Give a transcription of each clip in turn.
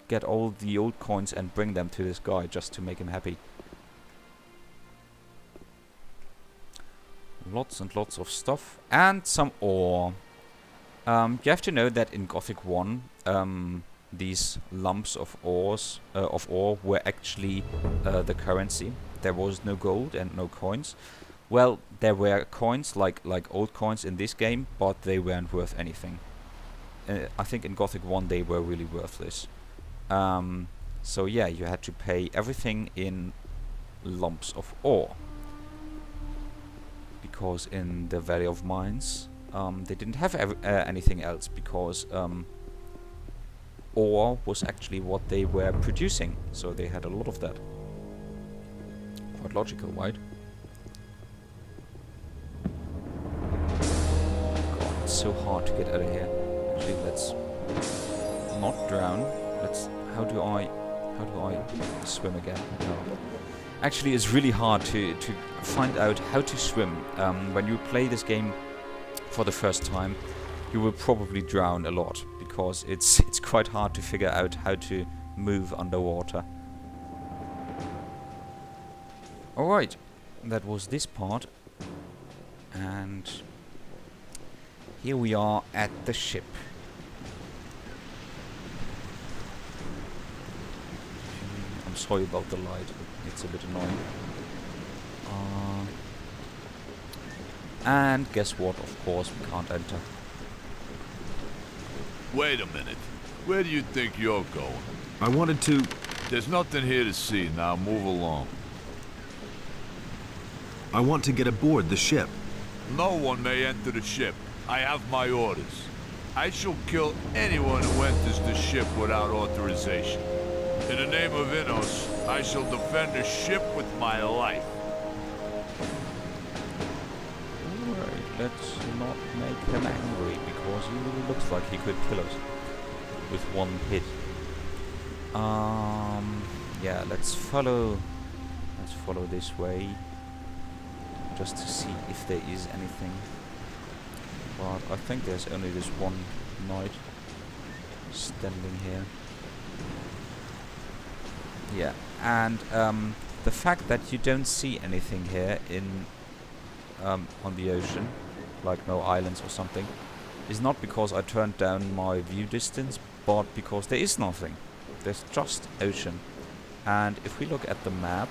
get all the old coins and bring them to this guy just to make him happy. Lots and lots of stuff and some ore. You have to know that in Gothic 1, these lumps of ore were actually the currency. There was no gold and no coins. Well, there were coins like old coins in this game, but they weren't worth anything. I think in Gothic 1 they were really worthless. So yeah, you had to pay everything in lumps of ore. Because in the Valley of Mines, they didn't have anything else, because ore was actually what they were producing, so they had a lot of that. Quite logical, right? God, it's so hard to get out of here. Actually, let's not drown. How do I swim again? No. Actually, it's really hard to find out how to swim. When you play this game for the first time, you will probably drown a lot, because it's quite hard to figure out how to move underwater. Alright, that was this part, and here we are at the ship. I'm sorry about the light, it's a bit annoying. And guess what, of course we can't enter. Wait a minute. Where do you think you're going? I wanted to... There's nothing here to see. Now move along. I want to get aboard the ship. No one may enter the ship. I have my orders. I shall kill anyone who enters the ship without authorization. In the name of Innos, I shall defend the ship with my life. Alright, let's not make him angry, because he really looks like he could kill us with one hit. Yeah, let's follow this way, just to see if there is anything. But I think there's only this one knight standing here. Yeah, and the fact that you don't see anything here on the ocean, like no islands or something, is not because I turned down my view distance, but because there is nothing. There's just ocean. And if we look at the map,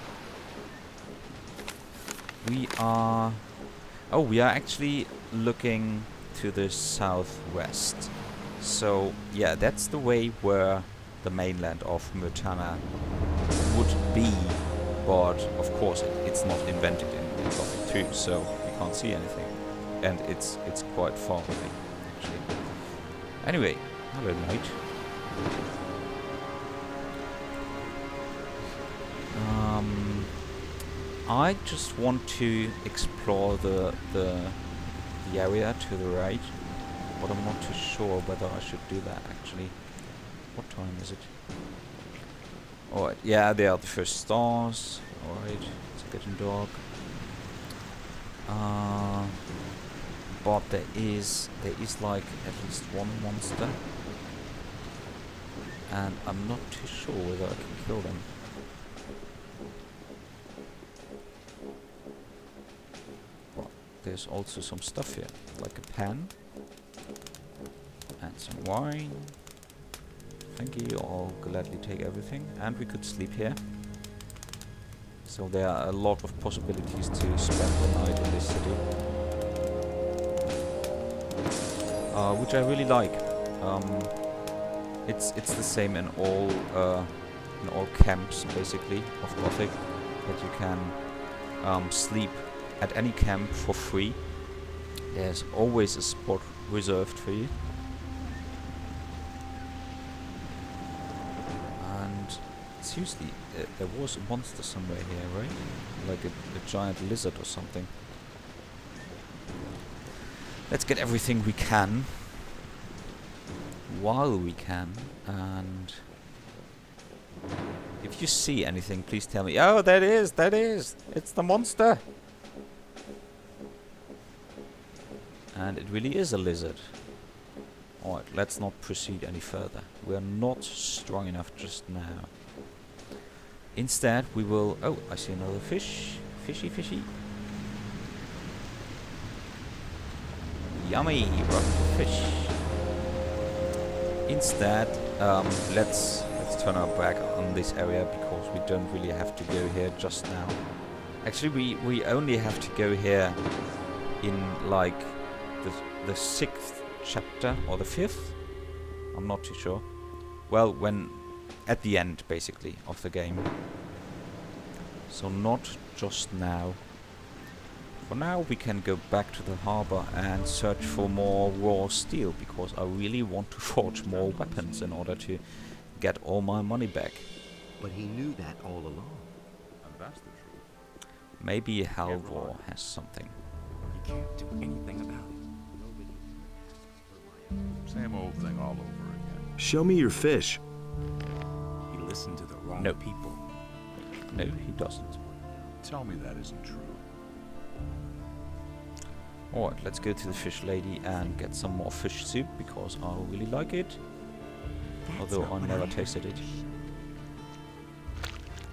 we are actually looking to the southwest. So yeah, that's the way where the mainland of Pyranha would be, but of course it's not invented in Gothic 2, so you can't see anything, and it's quite far away actually. Anyway, hello knight. I just want to explore the area to the right, but I'm not too sure whether I should do that actually. What time is it? Alright, yeah, there are the first stars. Alright, it's getting dark. But there is like at least one monster, and I'm not too sure whether I can kill them. But there's also some stuff here, like a pan and some wine. Thank you, I'll gladly take everything. And we could sleep here. So there are a lot of possibilities to spend the night in this city. Which I really like. It's the same in all camps basically of Gothic, that you can sleep at any camp for free. There's always a spot reserved for you. Seriously, there was a monster somewhere here, right? Like a giant lizard or something. Let's get everything we can while we can, and if you see anything, please tell me. Oh, that is! It's the monster! And it really is a lizard. Alright, let's not proceed any further. We are not strong enough just now. Instead, we will... Oh, I see another fish. Fishy, fishy. Yummy, rotten fish. Instead, let's turn our back on this area because we don't really have to go here just now. Actually, we only have to go here in like the 6th chapter or the 5th. I'm not too sure. Well, when at the end basically of the game. So not just now. For now, we can go back to the harbor and search for more raw steel because I really want to forge more weapons in order to get all my money back. But he knew that all along. And that's the truth. Maybe Halvor has something. You can't do anything about it. Same old thing all over again. Show me your fish. He listened to the wrong No. people. No, he doesn't. Tell me that isn't true. Alright, let's go to the fish lady and get some more fish soup because I really like it. Although I never tasted it.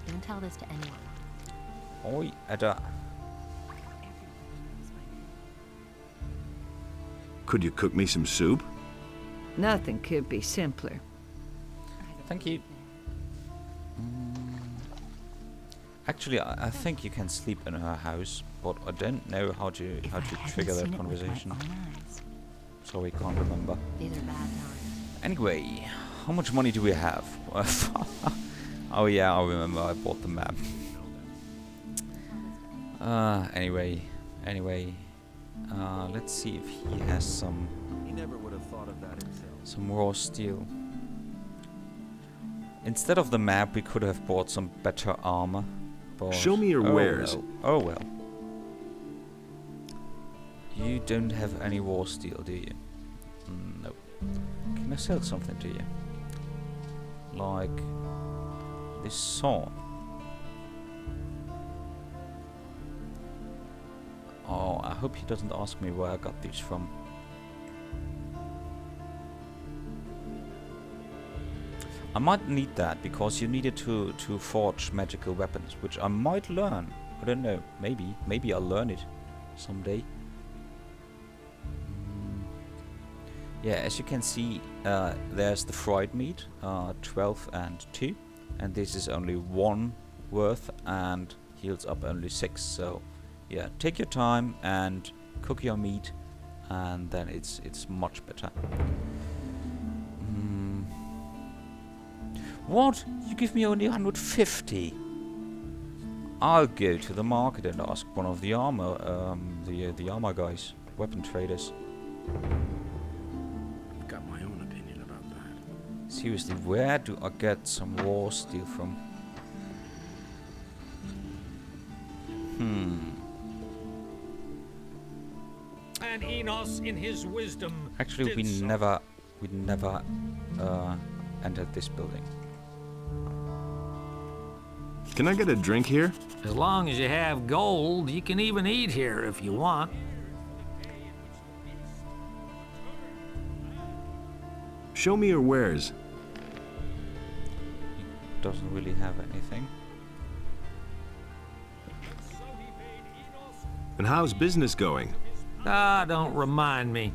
Don't tell this to anyone. Oi, Edda. Could you cook me some soup? Nothing could be simpler. Thank you. Actually, I think you can sleep in her house, but I don't know how to trigger that conversation. So we can't remember. These are bad times. Anyway, how much money do we have? Oh yeah, I remember I bought the map. Anyway, let's see if he has some. He never would have thought of that himself. Some raw steel. Instead of the map, we could have bought some better armor. But Show me your wares. Well. Oh well. You don't have any raw steel, do you? No. Can I sell something to you? Like this saw. Oh, I hope he doesn't ask me where I got these from. I might need that because you need it to forge magical weapons, which I might learn. I don't know. Maybe I'll learn it someday. Yeah, as you can see, there's the fried meat, 12 and 2, and this is only 1 worth and heals up only 6. So, yeah, take your time and cook your meat, and then it's much better. What? You give me only 150? I'll go to the market and ask one of the armor, the armor guys, weapon traders. I've got my own opinion about that. Seriously, where do I get some raw steel from? And Enos, in his wisdom, Actually, did we so. never entered this building. Can I get a drink here? As long as you have gold, you can even eat here if you want. Show me your wares. He doesn't really have anything. And how's business going? Ah, don't remind me.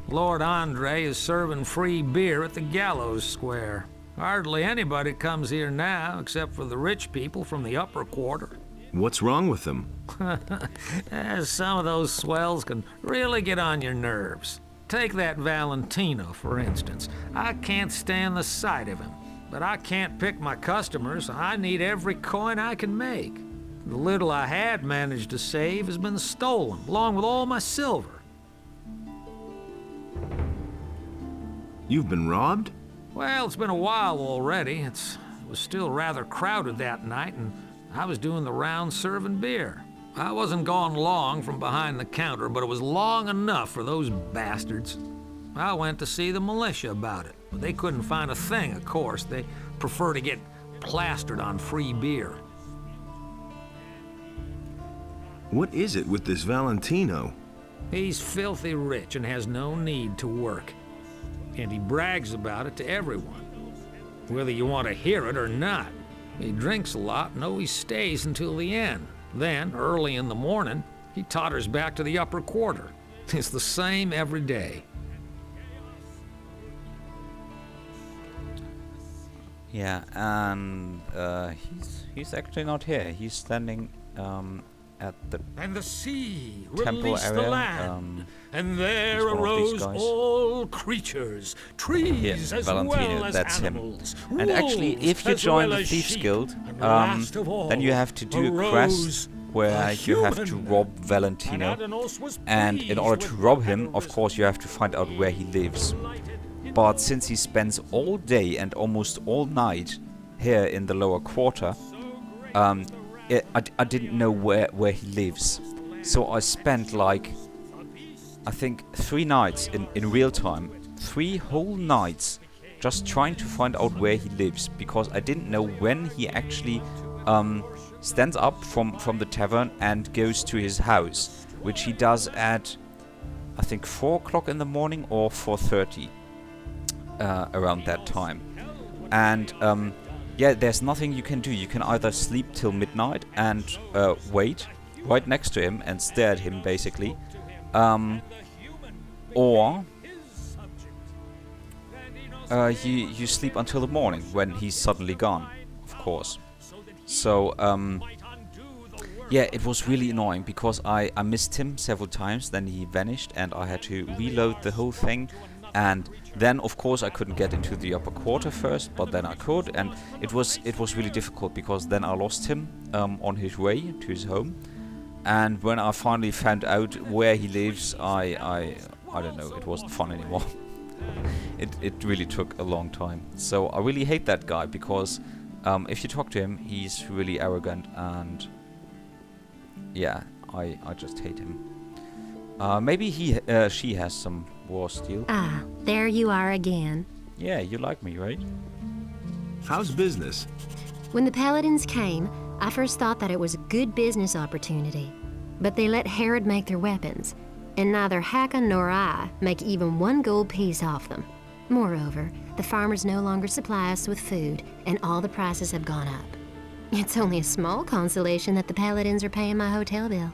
Lord Andre is serving free beer at the Gallows Square. Hardly anybody comes here now, except for the rich people from the upper quarter. What's wrong with them? Some of those swells can really get on your nerves. Take that Valentino, for instance. I can't stand the sight of him, but I can't pick my customers. I need every coin I can make. The little I had managed to save has been stolen, along with all my silver. You've been robbed? Well, it's been a while already. It was still rather crowded that night, and I was doing the round serving beer. I wasn't gone long from behind the counter, but it was long enough for those bastards. I went to see the militia about it, but they couldn't find a thing, of course. They prefer to get plastered on free beer. What is it with this Valentino? He's filthy rich and has no need to work. and he brags about it to everyone, whether you want to hear it or not. He drinks a lot and always stays until the end. Then, early in the morning, he totters back to the upper quarter. It's the same every day. Yeah, and he's actually not here. He's standing at the And the sea temple released area. the land, and there he's one of these arose guys. all creatures, trees as Valentino, well as that's him. animals. And actually, wolves if you as join well the as Thieves sheep, Guild, and last of all, then you have to do a arose quest where a you have to human. rob And Valentino. Adanos was And in pleased order to with rob what him, had of arisen. course, you have to find out where he lives. But since he spends all day and almost all night here in the lower quarter, I didn't know where he lives. So I spent like, I think 3 nights in real time, 3 whole nights just trying to find out where he lives, because I didn't know when he actually stands up from the tavern and goes to his house, which he does at, I think 4 o'clock in the morning or 4:30, around that time. And yeah, there's nothing you can do. You can either sleep till midnight and wait right next to him and stare at him, basically, or you sleep until the morning when he's suddenly gone, of course. So yeah, it was really annoying because I missed him several times. Then he vanished and I had to reload the whole thing. And then, of course, I couldn't get into the upper quarter first, but then I could, and it was really difficult because then I lost him on his way to his home. And when I finally found out where he lives, I don't know, it wasn't fun anymore. It really took a long time. So I really hate that guy because if you talk to him, he's really arrogant, and yeah, I just hate him. Maybe she has some war steel. Ah, there you are again. Yeah, you like me, right? How's business? When the Paladins came, I first thought that it was a good business opportunity. But they let Herod make their weapons, and neither Hakon nor I make even 1 gold piece off them. Moreover, the farmers no longer supply us with food, and all the prices have gone up. It's only a small consolation that the Paladins are paying my hotel bill.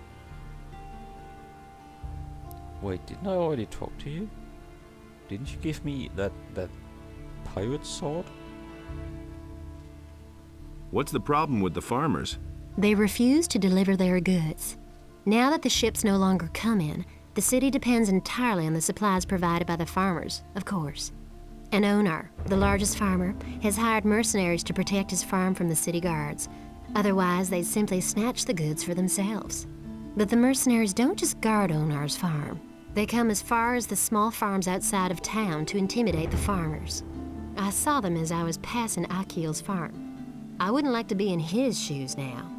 Wait, didn't I already talk to you? Didn't you give me that pirate sword? What's the problem with the farmers? They refuse to deliver their goods. Now that the ships no longer come in, the city depends entirely on the supplies provided by the farmers, of course. An owner, the largest farmer, has hired mercenaries to protect his farm from the city guards. Otherwise, they'd simply snatch the goods for themselves. But the mercenaries don't just guard Onar's farm. They come as far as the small farms outside of town to intimidate the farmers. I saw them as I was passing Akil's farm. I wouldn't like to be in his shoes now.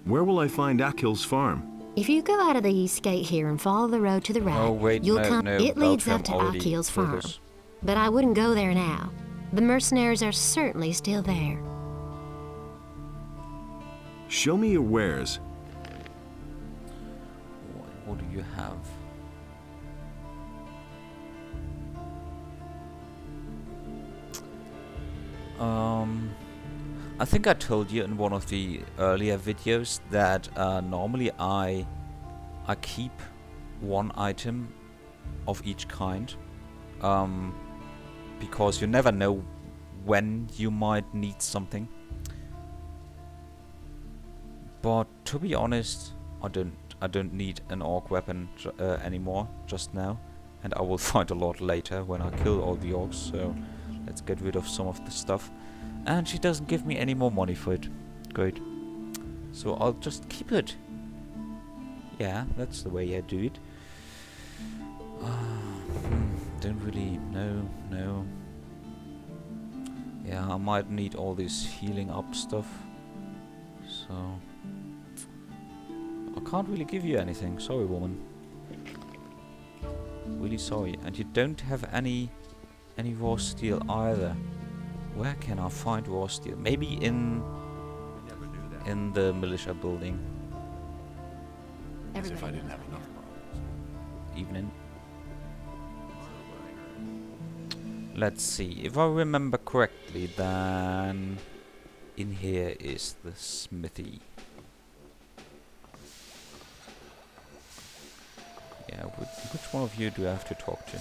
Where will I find Akil's farm? If you go out of the east gate here and follow the road to the right, Oh wait, you'll no, come. no, It leads Beltram up to already Akil's told farm. us. But I wouldn't go there now. The mercenaries are certainly still there. Show me your wares. What do you have? I think I told you in one of the earlier videos that normally I keep 1 item of each kind, because you never know when you might need something. But to be honest, I don't need an orc weapon anymore just now, and I will find a lot later when I kill all the orcs. So let's get rid of some of the stuff. And she doesn't give me any more money for it. Great. So I'll just keep it. Yeah, that's the way I do it. Don't really know. Yeah, I might need all this healing up stuff. So I can't really give you anything. Sorry, woman. Really sorry. And you don't have any raw steel either. Where can I find raw steel? Maybe in the militia building. As if I didn't have enough problems. Evening. Let's see. If I remember correctly, then in here is the smithy. Yeah, which one of you do I have to talk to?